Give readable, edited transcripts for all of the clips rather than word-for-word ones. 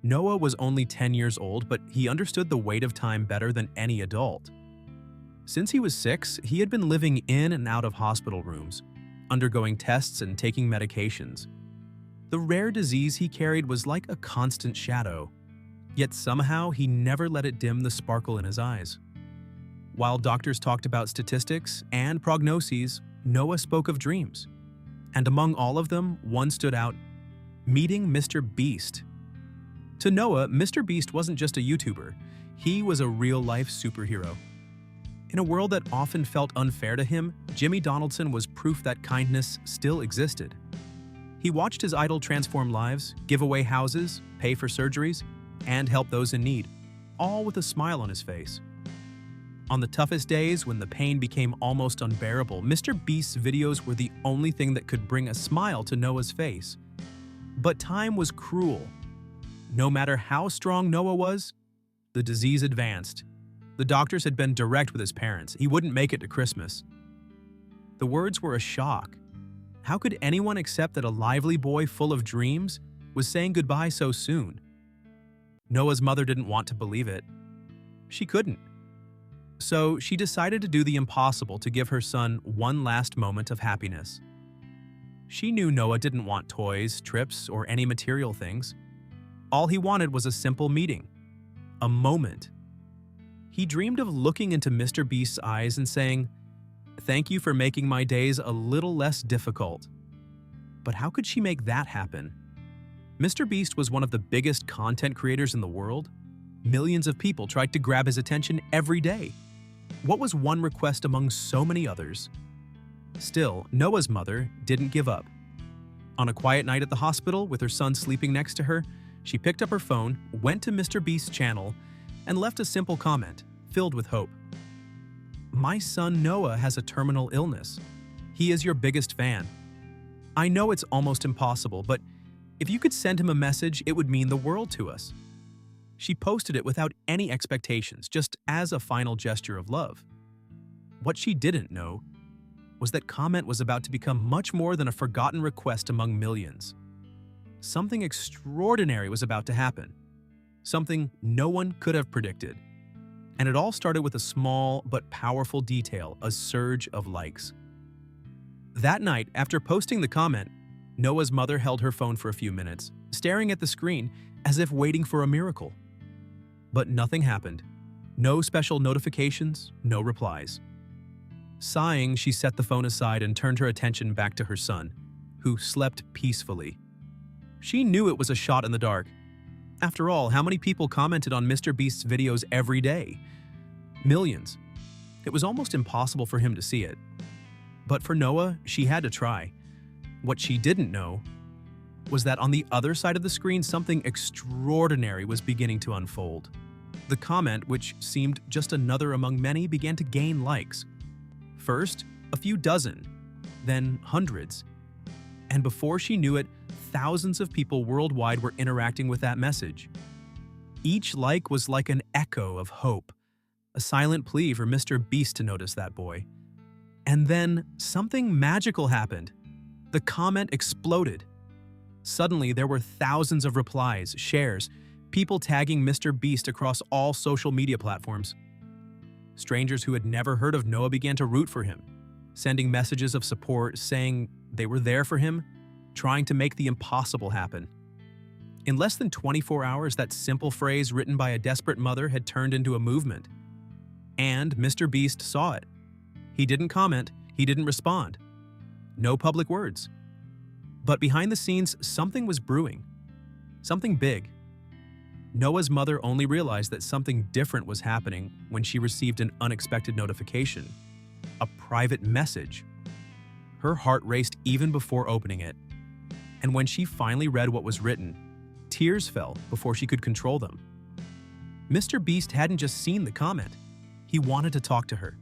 Noah was only 10 years old, but he understood the weight of time better than any adult. Since he was 6, he had been living in and out of hospital rooms, undergoing tests and taking medications. The rare disease he carried was like a constant shadow, yet somehow he never let it dim the sparkle in his eyes. While doctors talked about statistics and prognoses, Noah spoke of dreams. And among all of them, one stood out: meeting Mr. Beast. To Noah, Mr. Beast wasn't just a YouTuber, he was a real-life superhero. In a world that often felt unfair to him, Jimmy Donaldson was proof that kindness still existed. He watched his idol transform lives, give away houses, pay for surgeries, and help those in need, all with a smile on his face. On the toughest days, when the pain became almost unbearable, Mr. Beast's videos were the only thing that could bring a smile to Noah's face. But time was cruel. No matter how strong Noah was, the disease advanced. The doctors had been direct with his parents. He wouldn't make it to Christmas. The words were a shock. How could anyone accept that a lively boy full of dreams was saying goodbye so soon? Noah's mother didn't want to believe it. She couldn't. So she decided to do the impossible to give her son one last moment of happiness. She knew Noah didn't want toys, trips, or any material things. All he wanted was a simple meeting, a moment. He dreamed of looking into Mr. Beast's eyes and saying, "Thank you for making my days a little less difficult." But how could she make that happen? Mr. Beast was one of the biggest content creators in the world. Millions of people tried to grab his attention every day. What was one request among so many others? Still, Noah's mother didn't give up. On a quiet night at the hospital, with her son sleeping next to her, she picked up her phone, went to Mr. Beast's channel, and left a simple comment, filled with hope. "My son Noah has a terminal illness. He is your biggest fan. I know it's almost impossible, but if you could send him a message, it would mean the world to us." She posted it without any expectations, just as a final gesture of love. What she didn't know was that comment was about to become much more than a forgotten request among millions. Something extraordinary was about to happen. Something no one could have predicted. And it all started with a small but powerful detail: a surge of likes. That night, after posting the comment, Noah's mother held her phone for a few minutes, staring at the screen as if waiting for a miracle. But nothing happened. No special notifications, no replies. Sighing, she set the phone aside and turned her attention back to her son, who slept peacefully. She knew it was a shot in the dark. After all, how many people commented on Mr. Beast's videos every day? Millions. It was almost impossible for him to see it. But for Noah, she had to try. What she didn't know was that on the other side of the screen, something extraordinary was beginning to unfold. The comment, which seemed just another among many, began to gain likes. First, a few dozen, then hundreds. And before she knew it, thousands of people worldwide were interacting with that message. Each like was like an echo of hope, a silent plea for Mr. Beast to notice that boy. And then something magical happened. The comment exploded. Suddenly, there were thousands of replies, shares, people tagging Mr. Beast across all social media platforms. Strangers who had never heard of Noah began to root for him, sending messages of support, saying they were there for him, trying to make the impossible happen. In less than 24 hours, that simple phrase written by a desperate mother had turned into a movement. And Mr. Beast saw it. He didn't comment, he didn't respond. No public words. But behind the scenes, something was brewing. Something big. Noah's mother only realized that something different was happening when she received an unexpected notification. A private message. Her heart raced even before opening it. And when she finally read what was written, tears fell before she could control them. Mr. Beast hadn't just seen the comment. He wanted to talk to her.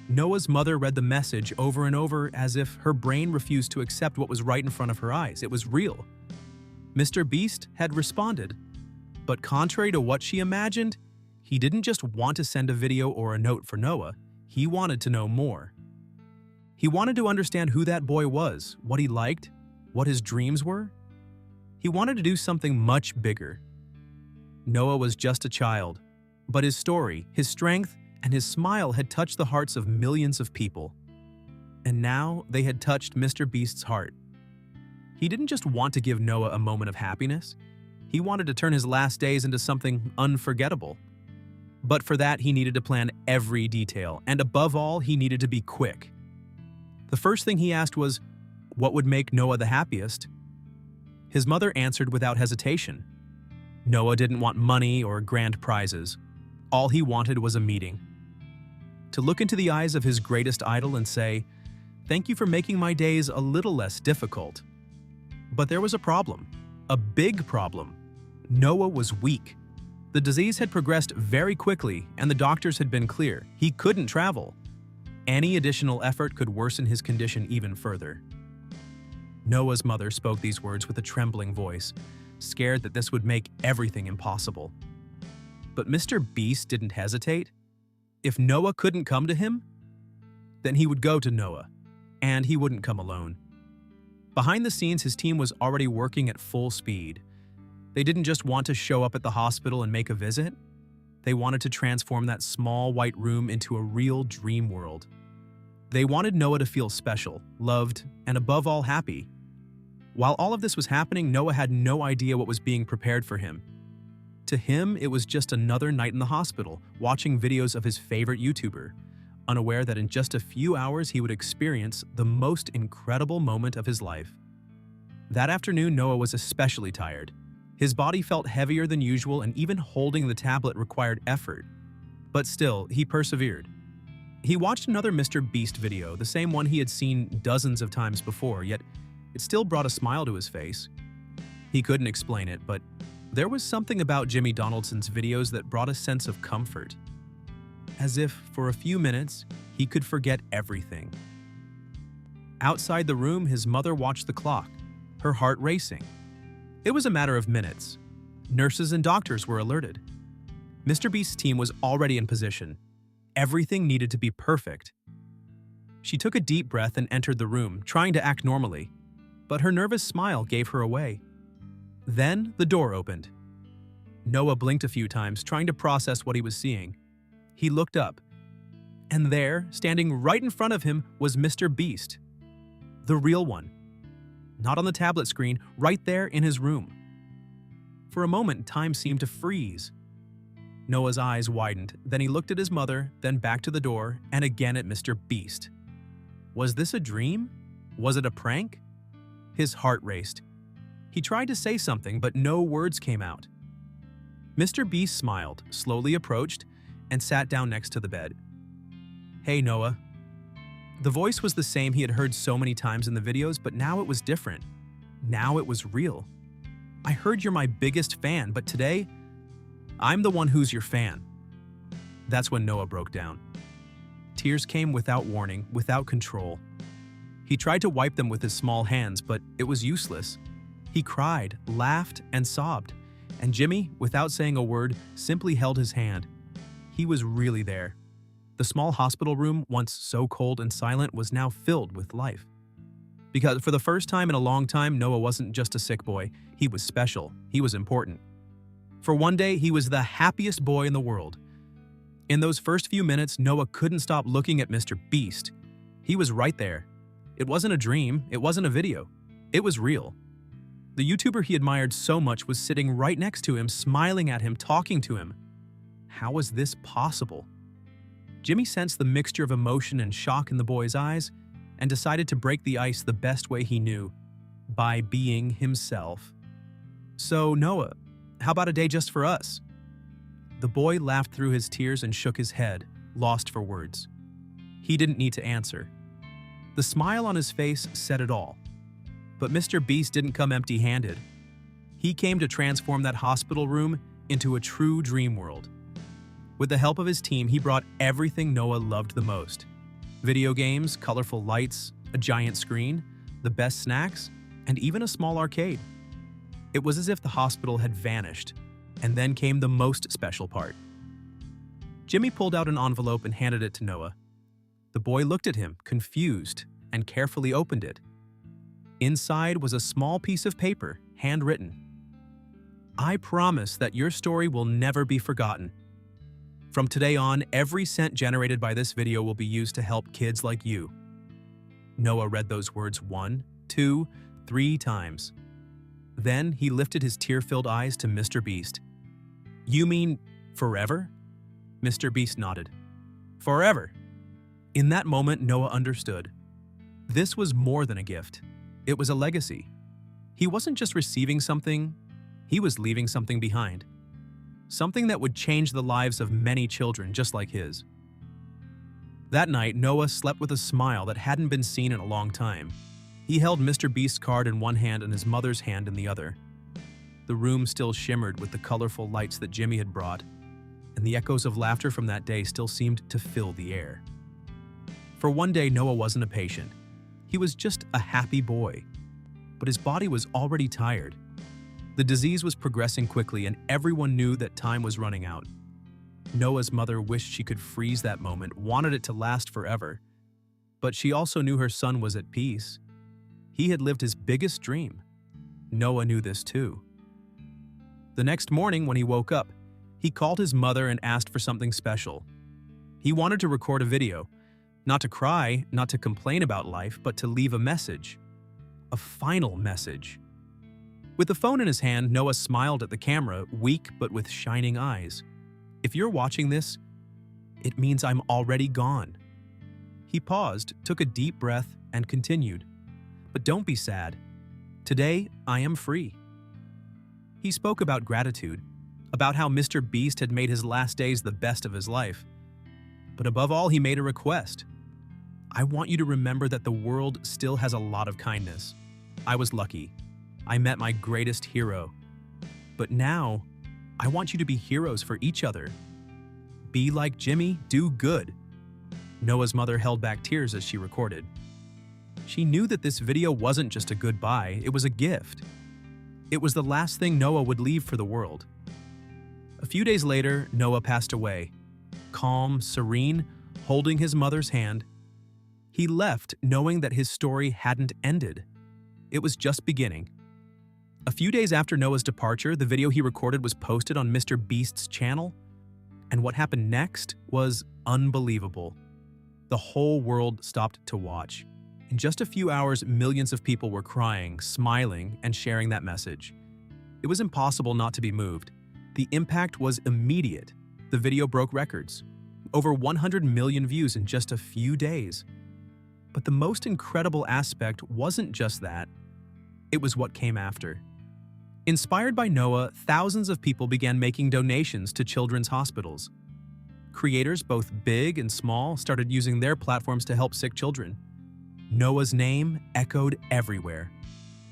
Noah's mother read the message over and over as if her brain refused to accept what was right in front of her eyes. It was real. Mr. Beast had responded. But contrary to what she imagined, he didn't just want to send a video or a note for Noah. He wanted to know more. He wanted to understand who that boy was, what he liked, what his dreams were. He wanted to do something much bigger, Noah was just a child, but his story, his strength, and his smile had touched the hearts of millions of people. And now they had touched MrBeast's heart. He didn't just want to give Noah a moment of happiness. He wanted to turn his last days into something unforgettable. But for that, he needed to plan every detail, and above all, he needed to be quick. The first thing he asked was, what would make Noah the happiest? His mother answered without hesitation. Noah didn't want money or grand prizes. All he wanted was a meeting. To look into the eyes of his greatest idol and say, "Thank you for making my days a little less difficult." But there was a problem. A big problem. Noah was weak. The disease had progressed very quickly, and the doctors had been clear. He couldn't travel. Any additional effort could worsen his condition even further. Noah's mother spoke these words with a trembling voice, scared that this would make everything impossible. But MrBeast didn't hesitate. If Noah couldn't come to him, then he would go to Noah, and he wouldn't come alone. Behind the scenes, his team was already working at full speed. They didn't just want to show up at the hospital and make a visit. They wanted to transform that small white room into a real dream world. They wanted Noah to feel special, loved, and above all happy. While all of this was happening, Noah had no idea what was being prepared for him. To him, it was just another night in the hospital, watching videos of his favorite YouTuber, unaware that in just a few hours he would experience the most incredible moment of his life. That afternoon, Noah was especially tired. His body felt heavier than usual, and even holding the tablet required effort. But still, he persevered. He watched another MrBeast video, the same one he had seen dozens of times before, yet it still brought a smile to his face. He couldn't explain it, but there was something about Jimmy Donaldson's videos that brought a sense of comfort. As if, for a few minutes, he could forget everything. Outside the room, his mother watched the clock, her heart racing. It was a matter of minutes. Nurses and doctors were alerted. MrBeast's team was already in position. Everything needed to be perfect. She took a deep breath and entered the room, trying to act normally, but her nervous smile gave her away. Then the door opened. Noah blinked a few times, trying to process what he was seeing. He looked up, and there, standing right in front of him, was MrBeast. The real one. Not on the tablet screen, right there in his room. For a moment, time seemed to freeze. Noah's eyes widened, then he looked at his mother, then back to the door, and again at MrBeast. Was this a dream? Was it a prank? His heart raced. He tried to say something, but no words came out. MrBeast smiled, slowly approached, and sat down next to the bed. "Hey, Noah." The voice was the same he had heard so many times in the videos, but now it was different. Now it was real. "I heard you're my biggest fan, but today, I'm the one who's your fan." That's when Noah broke down. Tears came without warning, without control. He tried to wipe them with his small hands, but it was useless. He cried, laughed, and sobbed, and Jimmy, without saying a word, simply held his hand. He was really there. The small hospital room, once so cold and silent, was now filled with life. Because for the first time in a long time, Noah wasn't just a sick boy. He was special. He was important. For one day, he was the happiest boy in the world. In those first few minutes, Noah couldn't stop looking at MrBeast. He was right there. It wasn't a dream. It wasn't a video. It was real. The YouTuber he admired so much was sitting right next to him, smiling at him, talking to him. How was this possible? Jimmy sensed the mixture of emotion and shock in the boy's eyes and decided to break the ice the best way he knew, by being himself. "So, Noah, how about a day just for us?" The boy laughed through his tears and shook his head, lost for words. He didn't need to answer. The smile on his face said it all. But MrBeast didn't come empty-handed. He came to transform that hospital room into a true dream world. With the help of his team, he brought everything Noah loved the most. Video games, colorful lights, a giant screen, the best snacks, and even a small arcade. It was as if the hospital had vanished, and then came the most special part. Jimmy pulled out an envelope and handed it to Noah. The boy looked at him, confused, and carefully opened it. Inside was a small piece of paper, handwritten. I promise that your story will never be forgotten. From today on, every cent generated by this video will be used to help kids like you. Noah read those words 1, 2, 3 times. Then he lifted his tear-filled eyes to MrBeast. "You mean forever?" MrBeast nodded. "Forever." In that moment, Noah understood. This was more than a gift. It was a legacy. He wasn't just receiving something, he was leaving something behind. Something that would change the lives of many children just like his. That night, Noah slept with a smile that hadn't been seen in a long time. He held MrBeast's card in one hand and his mother's hand in the other. The room still shimmered with the colorful lights that Jimmy had brought, and the echoes of laughter from that day still seemed to fill the air. For one day, Noah wasn't a patient. He was just a happy boy. But his body was already tired. The disease was progressing quickly, and everyone knew that time was running out. Noah's mother wished she could freeze that moment, wanted it to last forever. But she also knew her son was at peace. He had lived his biggest dream. Noah knew this too. The next morning, when he woke up, he called his mother and asked for something special. He wanted to record a video, not to cry, not to complain about life, but to leave a message. A final message. With the phone in his hand, Noah smiled at the camera, weak but with shining eyes. "If you're watching this, it means I'm already gone." He paused, took a deep breath, and continued. "But don't be sad. Today, I am free." He spoke about gratitude, about how MrBeast had made his last days the best of his life. But above all, he made a request. "I want you to remember that the world still has a lot of kindness. I was lucky. I met my greatest hero. But now, I want you to be heroes for each other. Be like Jimmy, do good." Noah's mother held back tears as she recorded. She knew that this video wasn't just a goodbye, it was a gift. It was the last thing Noah would leave for the world. A few days later, Noah passed away. Calm, serene, holding his mother's hand. He left knowing that his story hadn't ended. It was just beginning. A few days after Noah's departure, the video he recorded was posted on MrBeast's channel. And what happened next was unbelievable. The whole world stopped to watch. In just a few hours, millions of people were crying, smiling, and sharing that message. It was impossible not to be moved. The impact was immediate. The video broke records. Over 100 million views in just a few days. But the most incredible aspect wasn't just that. It was what came after. Inspired by Noah, thousands of people began making donations to children's hospitals. Creators, both big and small, started using their platforms to help sick children. Noah's name echoed everywhere,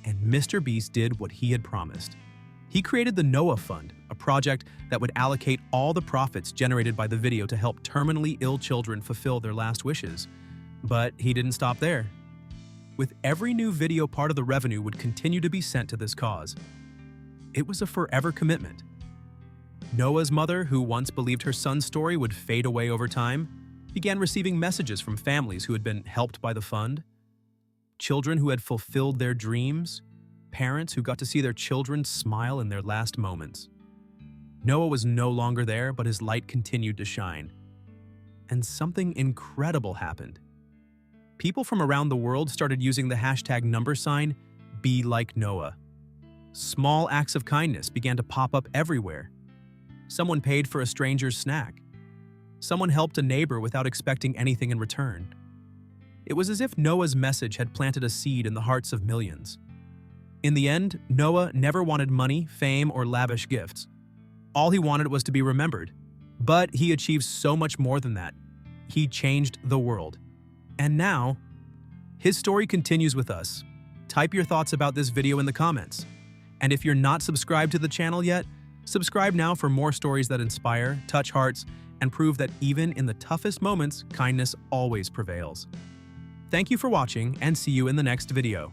and MrBeast did what he had promised. He created the Noah Fund, a project that would allocate all the profits generated by the video to help terminally ill children fulfill their last wishes. But he didn't stop there. With every new video, part of the revenue would continue to be sent to this cause. It was a forever commitment. Noah's mother, who once believed her son's story would fade away over time, began receiving messages from families who had been helped by the fund, children who had fulfilled their dreams, parents who got to see their children smile in their last moments. Noah was no longer there, but his light continued to shine. And something incredible happened. People from around the world started using the hashtag #BeLikeNoah. Small acts of kindness began to pop up everywhere. Someone paid for a stranger's snack. Someone helped a neighbor without expecting anything in return. It was as if Noah's message had planted a seed in the hearts of millions. In the end, Noah never wanted money, fame, or lavish gifts. All he wanted was to be remembered. But he achieved so much more than that. He changed the world. And now, his story continues with us. Type your thoughts about this video in the comments. And if you're not subscribed to the channel yet, subscribe now for more stories that inspire, touch hearts, and prove that even in the toughest moments, kindness always prevails. Thank you for watching, and see you in the next video.